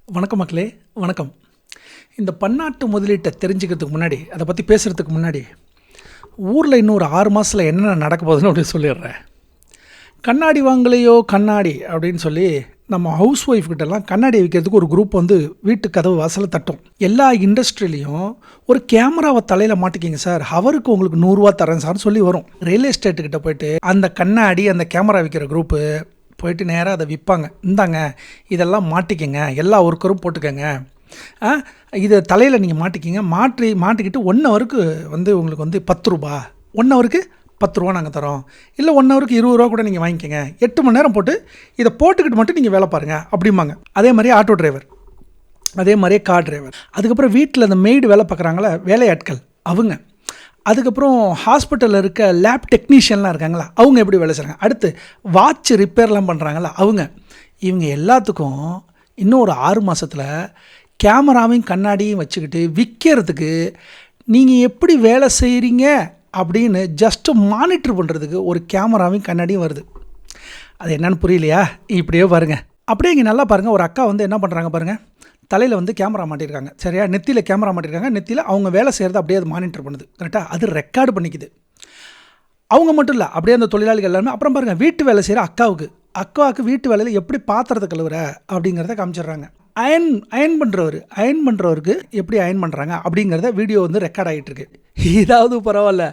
வணக்கம் மக்களே, வணக்கம். இந்த பன்னாட்டு முதலீட்டை தெரிஞ்சுக்கிறதுக்கு முன்னாடி, அதை பற்றி பேசுகிறதுக்கு முன்னாடி, ஊரில் இன்னும் ஒரு 6 மாதத்தில் என்னென்ன நடக்க போகுதுன்னு அப்படி சொல்லிடுறேன். கண்ணாடி வாங்கலையோ கண்ணாடி அப்படின்னு சொல்லி நம்ம ஹவுஸ் ஒய்ஃப் கிட்டலாம் கண்ணாடி விற்கிறதுக்கு ஒரு குரூப் வந்து வீட்டு கதவு வாசலை தட்டும். எல்லா இண்டஸ்ட்ரியிலையும் ஒரு கேமராவை தலையில் மாட்டிக்கிங்க சார், ஹவருக்கு உங்களுக்கு 100 ரூபா தரேன் சார்னு சொல்லி வரும். ரியல் எஸ்டேட்டுக்கிட்ட போயிட்டு அந்த கண்ணாடி அந்த கேமரா விற்கிற குரூப்பு போயிட்டு நேராக அதை விற்பாங்க. இந்தாங்க இதெல்லாம் மாட்டிக்கங்க, எல்லா ஒர்க்கரும் போட்டுக்கங்க, இதை தலையில் நீங்கள் மாட்டிக்கிட்டு 1 ஹவருக்கு வந்து உங்களுக்கு வந்து 10 ரூபா, 1 ஹவருக்கு 10 ரூபா நாங்கள் தரோம், இல்லை 1 ஹவருக்கு 20 ரூபா கூட நீங்கள் வாங்கிக்கோங்க, 8 மணி நேரம் போட்டு இதை போட்டுக்கிட்டு மட்டும் நீங்கள் வேலை பாருங்கள் அப்படிம்பாங்க. அதே மாதிரி ஆட்டோ டிரைவர், அதே மாதிரியே கார் டிரைவர், அதுக்கப்புறம் வீட்டில் அந்த மெய்டு வேலை பார்க்குறாங்களே வேலையாட்கள் அவங்க, அதுக்கப்புறம் ஹாஸ்பிட்டலில் இருக்க லேப் டெக்னீஷியன்லாம் இருக்காங்களா அவங்க எப்படி வேலை செய்கிறாங்க, அடுத்து வாட்ச் ரிப்பேர்லாம் பண்ணுறாங்களா இவங்க எல்லாத்துக்கும் இன்னும் ஒரு 6 மாதத்தில் கேமராவையும் கண்ணாடியும் வச்சுக்கிட்டு விற்கிறதுக்கு நீங்கள் எப்படி வேலை செய்கிறீங்க அப்படின்னு ஜஸ்ட்டு மானிட்டர் பண்ணுறதுக்கு ஒரு கேமராவையும் கண்ணாடியும் வருது. அது என்னன்னு புரியலையா? இப்படியே பாருங்கள். அப்படியே இங்கே நல்லா பாருங்கள். ஒரு அக்கா வந்து என்ன பண்ணுறாங்க பாருங்கள், தலையில் வந்து கேமரா மாட்டியிருக்காங்க, சரியா, நெத்தியில் கேமரா மாட்டியிருக்காங்க, நெத்தியில் அவங்க வேலை செய்கிறது அப்படியே அது மானிட்டர் பண்ணுது, கரெக்டாக, அது ரெக்கார்டு பண்ணிக்குது. அவங்க மட்டும் இல்லை, அப்படியே அந்த தொழிலாளிகள் எல்லாருமே. அப்புறம் பாருங்கள், வீட்டு வேலை செய்கிற அக்காவுக்கு வீட்டு வேலையில் எப்படி பாத்திரத்தை கழுவுற அப்படிங்கிறத காமிச்சிடுறாங்க. அயன் பண்ணுறவருக்கு எப்படி அயன் பண்ணுறாங்க அப்படிங்கிறத வீடியோ வந்து ரெக்கார்ட் ஆகிட்டுருக்கு. இதாவது பரவாயில்ல,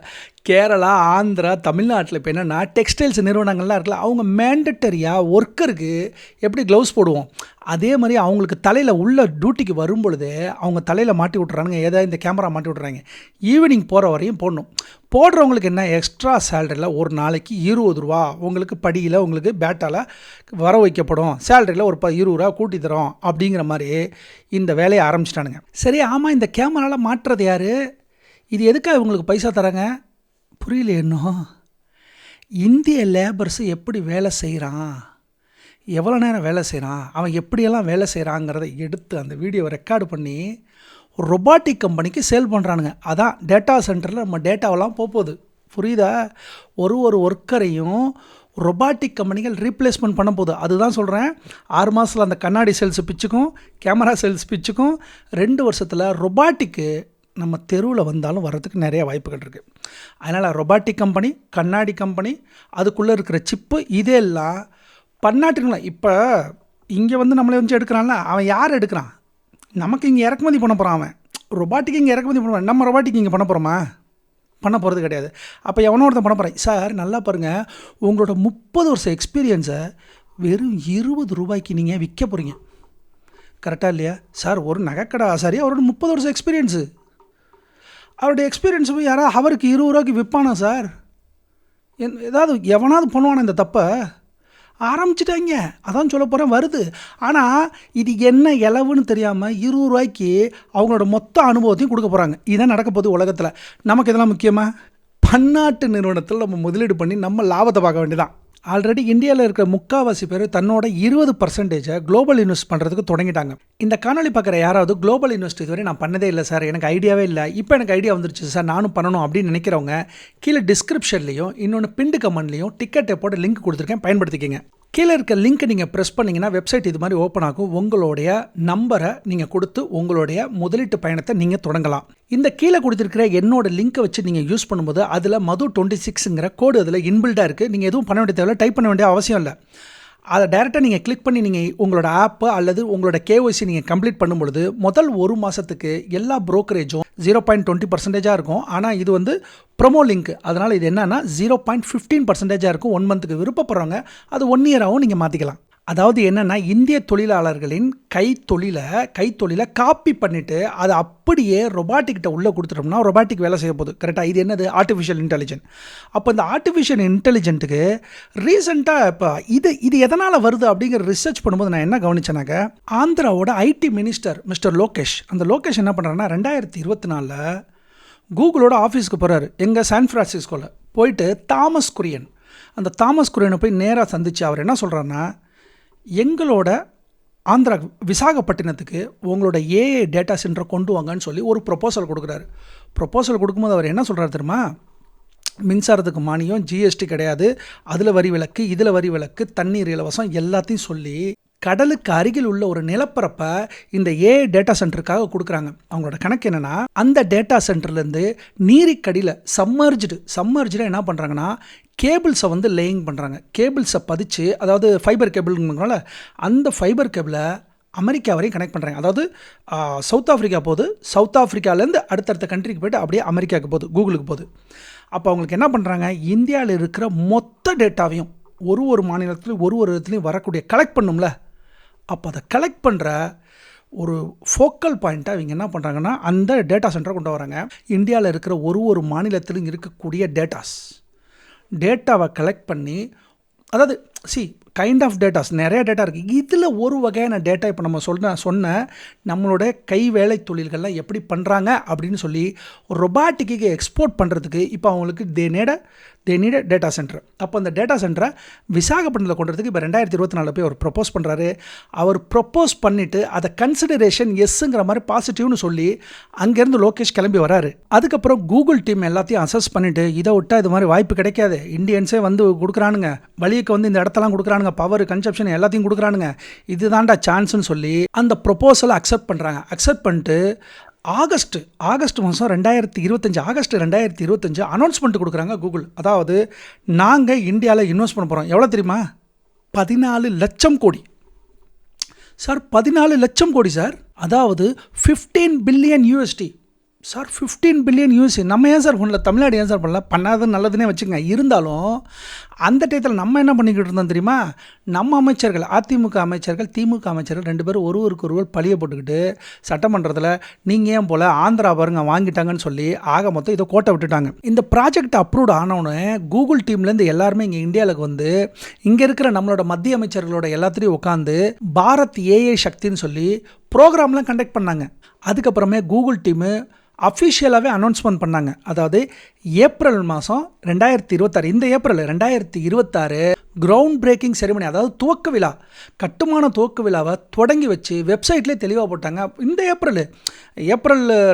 கேரளா, ஆந்திரா, தமிழ்நாட்டில் இப்போ என்னென்னா டெக்ஸ்டைல்ஸ் நிறுவனங்கள்லாம் இருக்குல்ல, அவங்க மேண்டட்டரியாக ஒர்க்கருக்கு எப்படி க்ளவுஸ் போடுவோம் அதே மாதிரி அவங்களுக்கு தலையில் உள்ள டியூட்டிக்கு வரும்பொழுது அவங்க தலையில் மாட்டி விட்றாங்க, ஏதாவது இந்த கேமரா மாட்டி விட்றாங்க. ஈவினிங் போகிற வரையும் போடணும். போடுறவங்களுக்கு என்ன எக்ஸ்ட்ரா சேலரியில் ஒரு நாளைக்கு 20 ரூபா உங்களுக்கு படியில் உங்களுக்கு பேட்டால் வர வைக்கப்படும், சேலரியில் ஒரு 20 ரூபா கூட்டி தரோம் அப்படிங்கிற மாதிரி இந்த வேலையை ஆரம்பிச்சிட்டானுங்க. சரி, ஆமாம், இந்த கேமராவில் மாட்டுறது யார், இது எதுக்காக இவங்களுக்கு பைசா தராங்க புரியல. இன்னும் இந்திய லேபர்ஸு எப்படி வேலை செய்கிறான், எவ்வளோ நேரம் வேலை செய்கிறான், அவன் எப்படியெல்லாம் வேலை செய்கிறாங்கிறத எடுத்து அந்த வீடியோவை ரெக்கார்டு பண்ணி ரொபாட்டிக் கம்பெனிக்கு சேல் பண்ணுறானுங்க. அதான் டேட்டா சென்டரில் நம்ம டேட்டாவெல்லாம் போகுது, புரியுதா? ஒரு ஒர்க்கரையும் ரொபாட்டிக் கம்பெனிகள் ரீப்ளேஸ்மெண்ட் பண்ண போகுது. அதுதான் சொல்கிறேன், 6 மாதத்தில் அந்த கண்ணாடி சேல்ஸ் பிச்சுக்கும் கேமரா சேல்ஸ் பிச்சுக்கும், 2 வருஷத்தில் ரொபாட்டிக்கு நம்ம தெருவில் வந்தாலும் வர்றதுக்கு நிறைய வாய்ப்புகள் இருக்குது. அதனால் ரொபாட்டிக் கம்பெனி, கண்ணாடி கம்பெனி, அதுக்குள்ளே இருக்கிற சிப்பு, இதெல்லாம் பன்னாட்டுங்களா. இப்போ இங்கே வந்து நம்மளை வந்து எடுக்கிறான்ல, அவன் யார் எடுக்கிறான், நமக்கு இங்கே இறக்குமதி பண்ண போகிறான், அவன் ரொபாட்டிக்கு இங்கே இறக்குமதி பண்ணுவான், நம்ம ரொபாட்டிக்கு இங்கே பண்ண போகிறோமா? பண்ண போகிறது கிடையாது. அப்போ எவனோ ஒருத்தன் பண்ண போகிறான். சார் நல்லா பாருங்கள், உங்களோட 30 வருஷம் எக்ஸ்பீரியன்ஸை வெறும் 20 ரூபாய்க்கு நீங்கள் விற்க போகிறீங்க, கரெக்டாக இல்லையா? சார் ஒரு நகைக்கடை ஆசாரி, அவரோட 30 வருஷம் எக்ஸ்பீரியன்ஸு, அவருடைய எக்ஸ்பீரியன்ஸ் போய் யாராவது அவருக்கு 20 ரூபாய்க்கு விற்பானா சார்? ஏதாவது எவனாவது பண்ணுவானா இந்த தப்பை? ஆரம்பிச்சிட்டாங்க, அதான் சொல்ல போகிறேன், வருது. ஆனால் இது என்ன இலவுன்னு தெரியாமல் 20 ரூபாய்க்கு அவங்களோட மொத்த அனுபவத்தையும் கொடுக்க போகிறாங்க. இதுதான் நடக்க போகுது உலகத்தில். நமக்கு இதெல்லாம் முக்கியமாக பன்னாட்டு நிறுவனத்தில் நம்ம முதலீடு பண்ணி நம்ம லாபத்தை பார்க்க வேண்டியதான். ஆல்ரெடி இந்தியாவில் இருக்கிற முக்கால்வாசி பேர் தன்னோட 20% குளோபல் இன்வெஸ்ட் பண்ணுறதுக்கு தொடங்கிட்டாங்க. இந்த காணொலி பார்க்குற யாராவது குளோபல் இன்வெஸ்ட் இதுவரை நான் பண்ணதே இல்லை சார், எனக்கு ஐடியாவே இல்லை, இப்போ எனக்கு ஐடியா வந்துருச்சு சார், நானும் பண்ணணும் அப்படின்னு நினைக்கிறவங்க கீழே டிஸ்கிரிப்ஷன்லையும் இன்னொன்று பிண்டு கமெண்ட்லையும் டிக்கெட் எப்போட லிங்க் கொடுத்துருக்கேன், பயன்படுத்திக்கிங்க. கீழே இருக்க லிங்க்கை நீங்கள் ப்ரெஸ் பண்ணிங்கன்னா வெப்சைட் இது மாதிரி ஓப்பன் ஆகும். உங்களுடைய நம்பரை நீங்கள் கொடுத்து உங்களுடைய முதலீட்டு பயணத்தை நீங்கள் தொடங்கலாம். இந்த கீழே கொடுத்துருக்கிற என்னோட லிங்க்கை வச்சு நீங்கள் யூஸ் பண்ணும்போது அதில் மது26ங்கிற கோடு அதில் இன்பில்டாக இருக்குது. நீங்கள் எதுவும் பண்ண வேண்டிய தேவையில்லை, டைப் பண்ண வேண்டிய அவசியம் இல்லை. அதை டேரெக்டாக நீங்கள் கிளிக் பண்ணி நீங்கள் உங்களோட ஆப்பு அல்லது உங்களோட KYC நீங்கள் கம்ப்ளீட் பண்ணும்பொழுது முதல் 1 மாதத்துக்கு எல்லா ப்ரோக்கரேஜும் 0.20% இருக்கும். ஆனால் இது வந்து ப்ரொமோ லிங்க், அதனால் இது என்னன்னா 0.15% இருக்கும். 1 மந்த்துக்கு விருப்பப்படுறவங்க அது 1 இயராகவும் நீங்கள் மாற்றிக்கலாம். அதாவது என்னென்னா, இந்திய தொழிலாளர்களின் கைத்தொழிலை காப்பி பண்ணிவிட்டு அதை அப்படியே ரொபாட்டிக்கிட்ட உள்ளே கொடுத்துட்டோம்னா ரொபாட்டிக் வேலை செய்ய போகுது, கரெக்டாக. இது என்னது? Artificial intelligent. அப்போ இந்த ஆர்டிஃபிஷியல் இன்டெலிஜென்ட்டுக்கு ரீசெண்டாக இப்போ இது எதனால் வருது அப்படிங்கிற ரிசர்ச் பண்ணும்போது நான் என்ன கவனிச்சேனாக்க, ஆந்திராவோட IT மினிஸ்டர் மிஸ்டர் லோகேஷ், அந்த லோகேஷ் என்ன பண்ணுறாருன்னா 2024 கூகுளோட ஆஃபீஸ்க்கு போகிறாரு, எங்கள் சான் ஃப்ரான்சிஸ்கோவில் போயிட்டு தாமஸ் குரியனை போய் நேராக சந்தித்து அவர் என்ன சொல்கிறாருன்னா, எங்களோட ஆந்திரா விசாகப்பட்டினத்துக்கு உங்களோட AI டேட்டா சென்டரை கொண்டு வாங்கன்னு சொல்லி ஒரு ப்ரொப்போசல் கொடுக்குறாரு. ப்ரொப்போசல் கொடுக்கும்போது அவர் என்ன சொல்கிறார் தெரியுமா, மின்சாரத்துக்கு மானியம், GST கிடையாது, அதில் வரி விலக்கு, இதில் வரி விலக்கு, தண்ணீர் இலவசம் எல்லாத்தையும் சொல்லி கடலுக்கு அருகில் உள்ள ஒரு நிலப்பரப்பை இந்த ஏஐ டேட்டா சென்டருக்காக கொடுக்குறாங்க. அவங்களோட கணக்கு என்னென்னா, அந்த டேட்டா சென்டர்லேருந்து நீரிக்கடியில் சம்மர்ஜில் என்ன பண்ணுறாங்கன்னா, கேபிள்ஸை வந்து லேயிங் பண்ணுறாங்க. கேபிள்ஸை பதிச்சு, அதாவது ஃபைபர் கேபிள்னால அந்த ஃபைபர் கேபிளை அமெரிக்கா வரையும் கனெக்ட் பண்ணுறாங்க. அதாவது சவுத் ஆஃப்ரிக்கா போகுது, சவுத் ஆஃப்ரிக்காலேருந்து அடுத்தடுத்த கண்ட்ரிக்கு போய்ட்டு அப்படியே அமெரிக்காவுக்கு போகுது, கூகுளுக்கு போகுது. அப்போ அவங்களுக்கு என்ன பண்ணுறாங்க, இந்தியாவில் இருக்கிற மொத்த டேட்டாவையும் ஒரு மாநிலத்துலையும் ஒரு இடத்துலையும் வரக்கூடிய கலெக்ட் பண்ணும்ல, அப்போ அதை கலெக்ட் பண்ணுற ஒரு ஃபோக்கல் பாயிண்ட்டாக இவங்க என்ன பண்ணுறாங்கன்னா அந்த டேட்டா சென்டரை கொண்டு வராங்க. இந்தியாவில் இருக்கிற ஒரு மாநிலத்திலும் இருக்கக்கூடிய டேட்டாவை கலெக்ட் பண்ணி, அதாவது கைண்ட் ஆஃப் டேட்டாஸ் நிறைய டேட்டா இருக்குது. இதில் ஒரு வகையான டேட்டா இப்போ நம்ம சொன்ன நம்மளோட கை வேலை தொழில்கள்லாம் எப்படி பண்ணுறாங்க அப்படின்னு சொல்லி ரொபாட்டிக்கு எக்ஸ்போர்ட் பண்ணுறதுக்கு இப்போ அவங்களுக்கு தே நீட டேட்டா சென்டர். அப்போ அந்த டேட்டா சென்டரை விசாகப்பட்டினத்தில் கொண்டு வரதுக்கு இப்போ 2024 போய் அவர் ப்ரப்போஸ் பண்ணுறாரு. அவர் ப்ரப்போஸ் பண்ணிவிட்டு அதை கன்சிடரேஷன் எஸ்ஸுங்கிற மாதிரி பாசிட்டிவ்னு சொல்லி அங்கேருந்து லோகேஷ் கிளம்பி வராரு. அதுக்கப்புறம் கூகுள் டீம் எல்லாத்தையும் அசஸ் பண்ணிவிட்டு, இதை விட்டால் இது மாதிரி வாய்ப்பு கிடைக்காது, இந்தியன்ஸே வந்து கொடுக்குறானுங்க, வழிக்கு வந்து இந்த இடத்தெல்லாம் கொடுக்குறானுங்க, பவர் கன்சப்ஷன் எல்லாத்தையும் கொடுக்குறானுங்க, இதுதான்டா சான்ஸ்னு சொல்லி அந்த ப்ரொப்போசலை அக்செப்ட் பண்ணுறாங்க. அக்செப்ட் பண்ணிட்டு ஆகஸ்ட் மாதம் 2025 அனௌன்ஸ்மெண்ட் கொடுக்குறாங்க கூகுள். அதாவது நாங்கள் இந்தியாவில் இன்வெஸ்ட் பண்ண போகிறோம். எவ்வளோ தெரியுமா? 14 லட்சம் கோடி சார். 14 லட்சம் கோடி சார். அதாவது 15 billion USD sir. 15 billion USD. நம்ம ஏன் சார் பண்ணல? தமிழ்நாடு ஏன் சார் பண்ணல? பண்ணாத நல்லதுன்னே வச்சுங்க. இருந்தாலும் அந்த டயத்தில் நம்ம என்ன பண்ணிக்கிட்டு இருந்தோம் தெரியுமா? நம்ம அமைச்சர்கள், அதிமுக அமைச்சர்கள், திமுக அமைச்சர்கள் 2 பேரும் ஒருவர் பழிய போட்டுக்கிட்டு சட்டமன்றத்தில் நீங்கள் ஏன் போல் ஆந்திரா பாருங்க வாங்கிட்டாங்கன்னு சொல்லி ஆக மொத்தம் இதை கோட்டை விட்டுட்டாங்க. இந்த ப்ராஜெக்ட் அப்ரூவ்ட் ஆனவுடனே கூகுள் டீம்லேருந்து எல்லாருமே இங்கே இந்தியாவுக்கு வந்து இங்கே இருக்கிற நம்மளோட மத்திய அமைச்சர்களோட எல்லாத்துலேயும் உட்காந்து பாரத் ஏஐ சக்தின்னு சொல்லி ப்ரோக்ராம்லாம் கண்டக்ட் பண்ணாங்க. அதுக்கப்புறமே கூகுள் டீமு அஃபிஷியலாகவே அனௌன்ஸ்மெண்ட் பண்ணாங்க. அதாவது ஏப்ரல் மாதம் 2026, இந்த ஏப்ரல் 2026 கிரவுண்ட் பிரேக்கிங் செரிமனி, அதாவது கட்டுமான துவக்க விழாவை தொடங்கி வச்சு வெப்சைட்லேயே தெளிவாக போட்டாங்க. இந்த ஏப்ரல்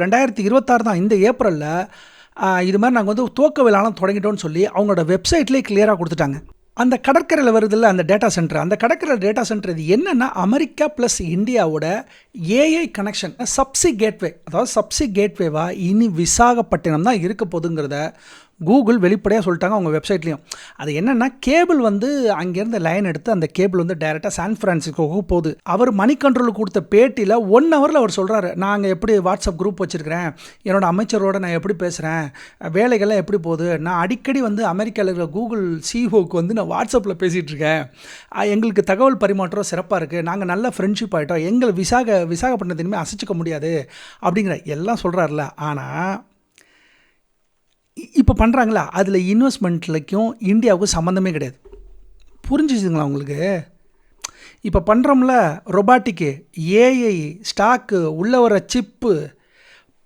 2026 தான். இந்த ஏப்ரலில் இது மாதிரி நாங்கள் வந்து துவக்க விழாலாம் தொடங்கிட்டோன்னு சொல்லி அவங்களோட வெப்சைட்லேயே கிளியராக கொடுத்துட்டாங்க. அந்த கடற்கரையில் வருதில்ல அந்த டேட்டா சென்டர், அந்த கடற்கரை டேட்டா சென்டர் இது என்னென்னா அமெரிக்கா ப்ளஸ் இந்தியாவோட ஏஐ கனெக்ஷன் சப்சி கேட்வே. அதாவது சப்சி கேட்வேவாக இனி விசாகப்பட்டினம் தான் இருக்க போகுதுங்கிறத கூகுள் வெளிப்படையாக சொல்லிட்டாங்க அவங்க வெப்சைட்லேயும். அது என்னென்னா கேபிள் வந்து அங்கேருந்து லைன் எடுத்து அந்த கேபிள் வந்து டைரெக்டாக சான் ஃப்ரான்சிஸ்கோவுக்கு போகுது. அவர் மணி கண்ட்ரோலுக்கு கொடுத்த பேட்டியில் 1 ஹவரில் அவர் சொல்கிறாரு, நாங்கள் எப்படி வாட்ஸ்அப் குரூப் வச்சுருக்கிறேன், என்னோடய அமைச்சரோடு நான் எப்படி பேசுகிறேன், வேலைகள்லாம் எப்படி போகுது, நான் அடிக்கடி வந்து அமெரிக்காவில் இருக்கிற கூகுள் சிஓக்கு வந்து நான் வாட்ஸ்அப்பில் பேசிகிட்டு இருக்கேன், எங்களுக்கு தகவல் பரிமாற்றம் சிறப்பாக இருக்குது, நாங்கள் நல்ல ஃப்ரெண்ட்ஷிப் ஆகிட்டோம், எங்களை விசாகப்பட்டினத்தினுமே அசைச்சிக்க முடியாது அப்படிங்கிற எல்லாம் சொல்கிறாருல. ஆனால் இப்போ பண்ணுறாங்களா அதில் இன்வெஸ்ட்மெண்ட்லைக்கும் இந்தியாவுக்கும் சம்மந்தமே கிடையாது. புரிஞ்சுச்சுங்களா உங்களுக்கு? இப்போ பண்ணுறோம்ல ரொபாட்டிக்கு, ஏஐ, ஸ்டாக்கு, உள்ள வர சிப்பு,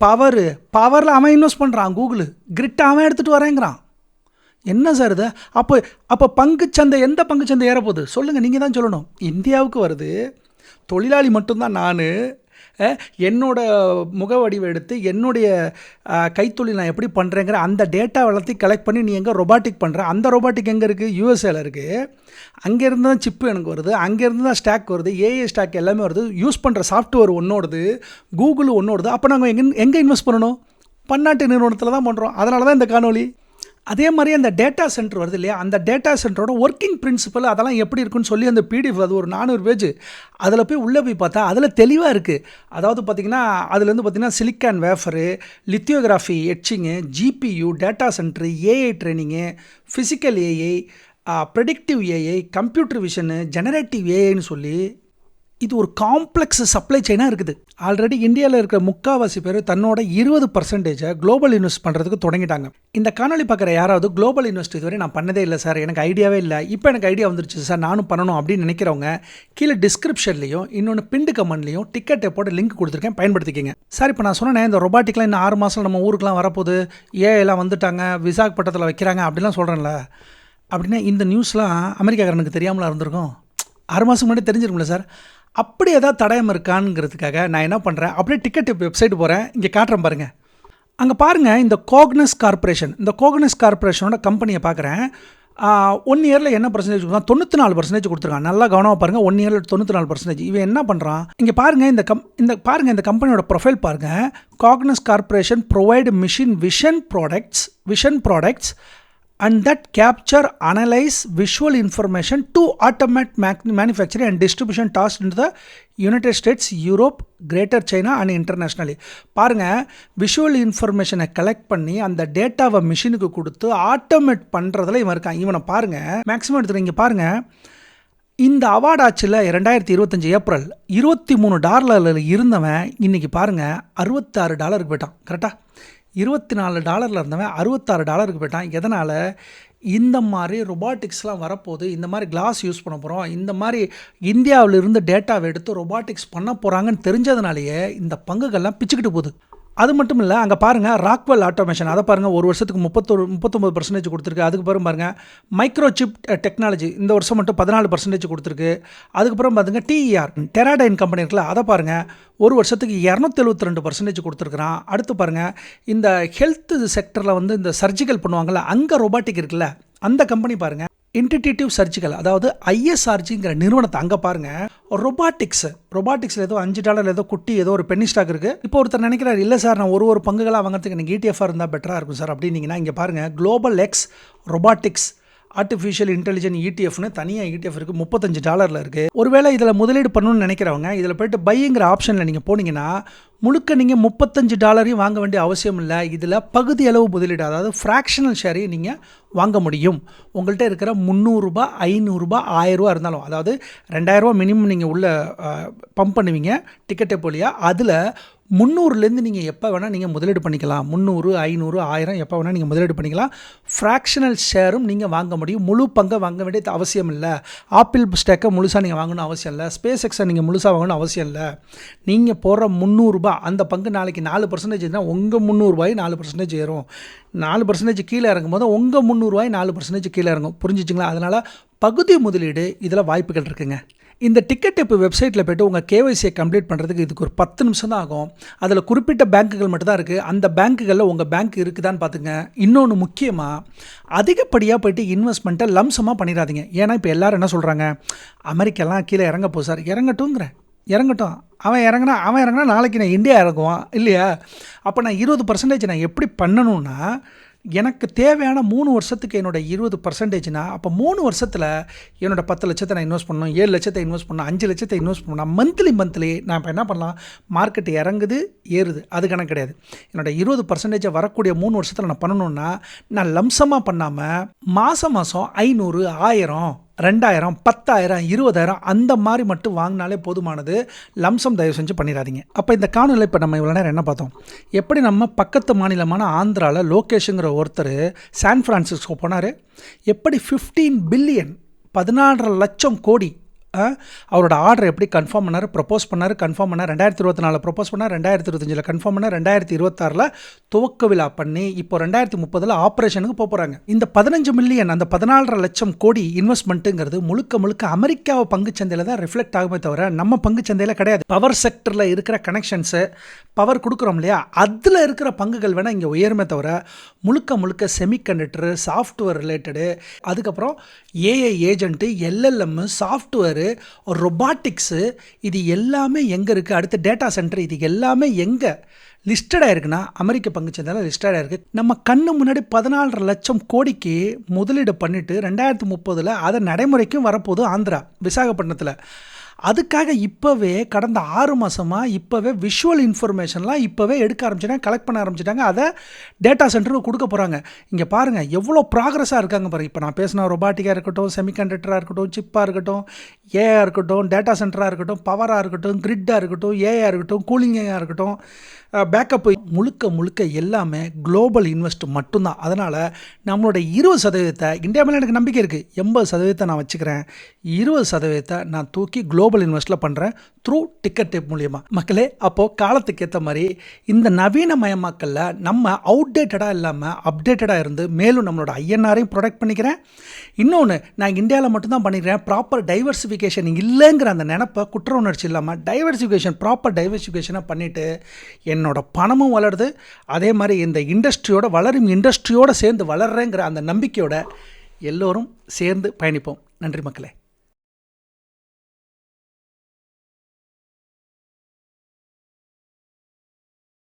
பவரில் அவன் இன்வெஸ்ட் பண்ணுறான். கூகுள் கிரிட்டை அவன் எடுத்துகிட்டு வரேங்கிறான். என்ன சார் இது? அப்போ பங்குச்சந்தை, எந்த பங்குச்சந்தை ஏறப்போகுது சொல்லுங்கள், நீங்கள் தான் சொல்லணும். இந்தியாவுக்கு வருது. தொழிலாளி மட்டும்தான் நான். என்னோட முகவடிவை எடுத்து என்னுடைய கைத்தொழில் நான் எப்படி பண்ணுறேங்கிற அந்த டேட்டா எல்லாத்தையும் கலெக்ட் பண்ணி நீ எங்கே ரொபாட்டிக் பண்ணுற, அந்த ரொபாட்டிக் எங்கே இருக்குது? யூஎஸ்ஏல இருக்குது. அங்கேருந்து தான் சிப்பு எனக்கு வருது, அங்கேருந்து தான் ஸ்டாக் வருது, ஏஐ ஸ்டாக் எல்லாமே வருது, யூஸ் பண்ணுற சாஃப்ட்வேர் ஒன்றோடுது, கூகுள் ஒன்றோடுது. அப்போ நாங்கள் எங்கே இன்வெஸ்ட் பண்ணணும்? பன்னாட்டு நிறுவனத்தில் தான் பண்ணுறோம். அதனால தான் இந்த காணொலி. அதே மாதிரி அந்த டேட்டா சென்டர் வருது இல்லையா, அந்த டேட்டா சென்டரோட ஒர்க்கிங் பிரின்சிபல் அதெல்லாம் எப்படி இருக்குன்னு சொல்லி அந்த பிடிஎஃப், அது ஒரு 400 பேஜ், அதில் போய் உள்ளே போய் பார்த்தா அதில் தெளிவாக இருக்குது. அதாவது பார்த்திங்கன்னா அதுலேருந்து பார்த்திங்கன்னா silicon wafer, lithography, etching, GPU, data centre, AI training, physical AI, predictive AI, computer vision, generative ஏஐன்னு சொல்லி இது ஒரு காம்ப்ளெக்ஸ் சப்ளை செயினாக இருக்குது. ஆல்ரெடி இந்தியாவில் இருக்கிற முக்கால்வாசி பேர் தன்னோட 20% குளோபல் இன்வெஸ்ட் பண்ணுறதுக்கு தொடங்கிட்டாங்க. இந்த காணொலி பார்க்குற யாராவது குளோபல் இன்வெஸ்ட் இதுவரை நான் பண்ணதே இல்லை சார், எனக்கு ஐடியாவே இல்லை, இப்போ எனக்கு ஐடியா வந்துருச்சு சார், நானும் பண்ணணும் அப்படின்னு நினைக்கிறவங்க கீழே டிஸ்கிரிப்ஷன்லையும் இன்னொன்று பிண்டு கமெண்ட்லையும் டிக்கெட் எப்போட லிங்க் கொடுத்துருக்கேன், பயன்படுத்திக்கிங்க சார். இப்போ நான் சொன்னேன் இந்த ரொபாட்டிக்லாம் இன்னும் 6 மாதம் நம்ம ஊருக்குலாம் வரப்போகுது, ஏஎல்லாம் வந்துட்டாங்க, விசாகப்பட்டினத்தில் வைக்கிறாங்க அப்படிலாம் சொல்கிறேன்ல. அப்படின்னா இந்த நியூஸ்லாம் அமெரிக்காக்காரனுக்கு தெரியாமலாம் இருந்திருக்கும். 6 மாதம் முன்னாடி தெரிஞ்சிருக்கும்ல சார். அப்படி ஏதாவது தடயம் இருக்கானுங்கிறதுக்காக நான் என்ன பண்ணுறேன், அப்படியே டிக்கெட் வெப்சைட் போகிறேன், இங்கே காட்டுறேன் பாருங்கள். அங்கே பாருங்கள் இந்த கோக்னஸ் கார்பரேஷனோட கம்பெனியை பார்க்குறேன். 1 இயரில் என்ன பர்சன்டேஜ் கொடுத்தான்? 94% கொடுத்துருக்கான். நல்லா கவனமாக பாருங்கள். 1 இயரில் 94%. இவன் என்ன பண்ணுறான்? இங்கே பாருங்கள், இந்த கம்பெனியோட ப்ரொஃபைல் பாருங்கள். Cognex corporation provide vision products and that capture, analyze visual information to automate manufacturing and distribution tasks into the United States, Europe, Greater China and internationally. பாருங்க, விஷுவல் இன்ஃபர்மேஷனை கலெக்ட் பண்ணி அந்த டேட்டாவை மிஷினுக்கு கொடுத்து ஆட்டோமேட் பண்ணுறதுல இவன் இருக்கான். இவனை பாருங்க, மேக்ஸிமம் எடுத்துகிட்டு இங்கே பாருங்க. இந்த அவார்டு ஆச்சில் 2025 ஏப்ரல் $23 இருந்தவன் இன்னைக்கு பாருங்க $66 போயிட்டான். கரெக்டாக $24 இருந்தவன் $66 போயிட்டான். எதனால்? இந்த மாதிரி ரொபாட்டிக்ஸ்லாம் வரப்போகுது, இந்த மாதிரி கிளாஸ் யூஸ் பண்ண போகிறோம், இந்த மாதிரி இந்தியாவிலிருந்து டேட்டாவை எடுத்து ரொபாட்டிக்ஸ் பண்ண போகிறாங்கன்னு தெரிஞ்சதுனாலேயே இந்த பங்குகள்லாம் பிச்சுக்கிட்டு போகுது. அது மட்டும் இல்லை, அங்கே பாருங்கள் ராக்வெல் ஆட்டோமேஷன், அதை பாருங்கள் ஒரு வருஷத்துக்கு 39% கொடுத்துருக்கு. அதுக்கப்புறம் பாருங்கள் மைக்ரோசிப் டெக்னாலஜி இந்த வருஷம் மட்டும் 14% கொடுத்துருக்கு. அதுக்கப்புறம் பாருங்கள் டிஇஆர் டெராடைன் கம்பெனி இருக்குல்ல, அதை பாருங்கள் ஒரு வருஷத்துக்கு 272% கொடுத்துருக்குறான். அடுத்து பாருங்கள் இந்த ஹெல்த் செக்டரில் வந்து இந்த சர்ஜிக்கல் பண்ணுவாங்கள்ல, அங்கே ரொபாட்டிக் இருக்குல்ல, அந்த கம்பெனி பாருங்கள் இன்டிடியூட்டிவ் சர்ஜிக்கல், அதாவது ஐஎஸ்ஆர்ஜிங்கிற நிறுவனத்தை அங்கே பாருங்கள். ரொபாட்டிக்ஸில் ஏதோ $5 ஏதோ குட்டி ஏதோ ஒரு பென்னி ஸ்டாக் இருக்குது. இப்போ ஒருத்தர் நினைக்கிறார், இல்லை சார் நான் ஒரு பங்குகளாக வாங்குறதுக்கு எனக்கு ETF இருந்தால் பெட்டராக இருக்கும் சார் அப்படின்னீங்கன்னா, இங்கே பாருங்கள் global X robotics artificial intelligent ETF தனியாக ETF இருக்குது, $35 இருக்குது. ஒருவேளை இதில் முதலீடு பண்ணணும்னு நினைக்கிறவங்க இதில் போய்ட்டு பைங்கிற ஆப்ஷனில் நீங்கள் போனீங்கன்னா முழுக்க நீங்கள் $35 வாங்க வேண்டிய அவசியம் இல்லை. இதில் பகுதி அளவு முதலீடு, அதாவது ஃப்ராக்ஷனல் ஷேரையும் நீங்கள் வாங்க முடியும். உங்கள்கிட்ட இருக்கிற $300, $500, $1000 இருந்தாலும், அதாவது $2000 மினிமம் நீங்கள் உள்ள பம்ப் பண்ணுவீங்க டிக்கெட்டை போலியா, அதில் 300லேருந்து நீங்கள் எப்போ வேணால் நீங்கள் முதலீடு பண்ணிக்கலாம். 300, 500, 1000 எப்போ வேணால் நீங்கள் முதலீடு பண்ணிக்கலாம். ஃப்ராக்ஷனல் ஷேரும் நீங்கள் வாங்க முடியும். முழு பங்கை வாங்க வேண்டிய அவசியம் இல்லை. ஆப்பிள் ஸ்டாக்கை முழுசாக நீங்கள் வாங்கணும் அவசியம் இல்லை. ஸ்பேஸ் எக்ஸை நீங்கள் முழுசாக வாங்கணும் அவசியம் இல்லை. நீங்கள் போடுற $300 அந்த பங்கு நாளைக்கு 4% இருந்தால் உங்கள் $300 4% ஏறும். 4% கீழே இறங்கும் போது உங்கள் $300 4% கீழே இறங்கும். புரிஞ்சிச்சிங்களா? அதனால் பகுதி முதலீடு இதில் வாய்ப்புகள் இருக்குங்க. இந்த டிக்கெட் இப்போ வெப்சைட்டில் போய்ட்டு உங்கள் கேஒய்சியை கம்ப்ளீட் பண்ணுறதுக்கு இதுக்கு ஒரு 10 நிமிஷம் தான் ஆகும். அதில் குறிப்பிட்ட பேங்க்குகள் மட்டும் தான் இருக்குது. அந்த பேங்க்குகளில் உங்கள் பேங்க் இருக்குதான்னு பார்த்துங்க. இன்னொன்று முக்கியமாக, அதிகப்படியாக போய்ட்டு இன்வெஸ்ட்மெண்ட்டை லம்சமாக பண்ணிடாதீங்க. ஏன்னா இப்போ எல்லோரும் என்ன சொல்கிறாங்க, அமெரிக்கெல்லாம் கீழே இறங்க போ சார், இறங்கட்டும். அவன் இறங்கினா நாளைக்கு நான் இந்தியா இறங்குவான் இல்லையா? அப்போ நான் 20% நான் எப்படி பண்ணணும்னா, எனக்கு தேவையான 3 வருஷத்துக்கு என்னோட 20%னா, அப்போ 3 வருஷத்தில் என்னோட 10 லட்சத்தை நான் இன்வெஸ்ட் பண்ணணும், 7 லட்சத்தை இன்வெஸ்ட் பண்ணணும், 5 லட்சத்தை இன்வெஸ்ட் பண்ணணும். மந்த்லி நான் இப்போ என்ன பண்ணலாம், மார்க்கெட் இறங்குது ஏறுது அது கணக்கு கிடையாது. என்னோட 20% வரக்கூடிய 3 வருஷத்தில் நான் பண்ணணுன்னா, நான் லம்சமாக பண்ணாமல் மாதம் 500, 1000, 2000, 10,000, 20,000 அந்த மாதிரி மட்டும் வாங்கினாலே போதுமானது. லம்சம் தயவு செஞ்சு பண்ணிடாதீங்க. அப்போ இந்த காணொலியில் இப்போ நம்ம இவ்வளோ நேரம் என்ன பார்த்தோம், எப்படி நம்ம பக்கத்து மாநிலமான ஆந்திராவில் லோகேஷுங்கிற ஒருத்தர் சான் ஃப்ரான்சிஸ்கோ போனார், எப்படி 15 பில்லியன் 14 லட்சம் கோடி அவரோட ஆர்டர் எப்படி கன்ஃபார்ம் பண்ணார், ப்ரப்போஸ் பண்ணார், கன்ஃபார்ம் பண்ணார். 2024 ப்ரப்போஸ் பண்ணார், 2025 கன்ஃபார்ம் பண்ணார், 2026 துவக்க விழா பண்ணி இப்போ 2030 ஆப்ரேஷனுக்கு போகிறாங்க. இந்த 15 மில்லியன் அந்த 14 லட்சம் கோடி இன்வெஸ்ட்மெண்ட்டுங்கிறது முழுக்க அமெரிக்காவை பங்குச்சந்தையில் தான் ரிஃப்ளெக்ட் ஆகுமே தவிர நம்ம பங்குச்சந்தையில் கிடையாது. பவர் செக்டரில் இருக்கிற கனெக்ஷன்ஸு, பவர் கொடுக்குறோம் இல்லையா, அதில் இருக்கிற பங்குகள் வேணால் இங்கே உயருமே தவிர முழுக்க செமிகண்டக்டரு, சாஃப்ட்வேர் ரிலேட்டடு, அதுக்கப்புறம் AI agent, LLM, software, robotics, இது எல்லாமே எங்கே இருக்குது, அடுத்த டேட்டா சென்டர், இது எல்லாமே எங்கே லிஸ்டடாக இருக்குன்னா அமெரிக்க பங்குச்சந்தையில் லிஸ்டடாக இருக்குது. நம்ம கண்ணு முன்னாடி 14 லட்சம் கோடிக்கு முதலீடு பண்ணிவிட்டு 2030 அதை நடைமுறைக்கும் வரப்போகுது ஆந்திரா விசாகப்பட்டினத்தில். அதுக்காக இப்போவே கடந்த 6 மாதமாக இப்போவே விஷுவல் இன்ஃபர்மேஷன்லாம் இப்போவே எடுக்க ஆரம்பிச்சிட்டாங்க, கலெக்ட் பண்ண ஆரம்பிச்சிட்டாங்க. அதை டேட்டா சென்டருக்கு கொடுக்க போகிறாங்க. இங்கே பாருங்கள் எவ்வளோ ப்ராக்ரஸாக இருக்காங்க பாருங்கள். இப்போ நான் பேசின ரொபாட்டிக்காக இருக்கட்டும், செமிகண்டக்டராக இருக்கட்டும், சிப்பாக இருக்கட்டும், ஏஆ இருக்கட்டும், டேட்டா சென்டராக இருக்கட்டும், பவராக இருக்கட்டும், கிரிட்டாக இருக்கட்டும், ஏஆ இருக்கட்டும், கூலிங்காக இருக்கட்டும், பேக்கப், முழுக்க எல்லாமே குளோபல் இன்வெஸ்ட் மட்டும்தான். அதனால் நம்மளோட 20% இந்தியா மேலே எனக்கு நம்பிக்கை இருக்குது. 80% நான் வச்சுக்கிறேன். 20% நான் தூக்கி குளோபல் இன்வெஸ்ட்டில் பண்ணுறேன் த்ரூ டிக்கெட் டேப் மூலியமாக. மக்களே, அப்போது காலத்துக்கு ஏற்ற மாதிரி இந்த நவீனமயமாக்கலில் நம்ம அவுடேட்டடாக இல்லாமல் அப்டேட்டடாக இருந்து மேலும் நம்மளோட ஐஎன்ஆரையும் ப்ரொடெக்ட் பண்ணிக்கிறேன். இன்னொன்று, நான் இந்தியாவில் மட்டும்தான் பண்ணிக்கிறேன், ப்ராப்பர் டைவர்சிஃபிகேஷன் இல்லைங்கிற அந்த நினப்பை, குற்ற உணர்ச்சி இல்லாமல் ப்ராப்பர் டைவர்சிஃபிகேஷனை பண்ணிவிட்டு என்னோட பணமும் வளருது. அதே மாதிரி இந்த இண்டஸ்ட்ரியோட வளரும் இண்டஸ்ட்ரியோடு சேர்ந்து வளர்றேங்கிற அந்த நம்பிக்கையோட எல்லோரும் சேர்ந்து பயணிப்போம். நன்றி மக்களே.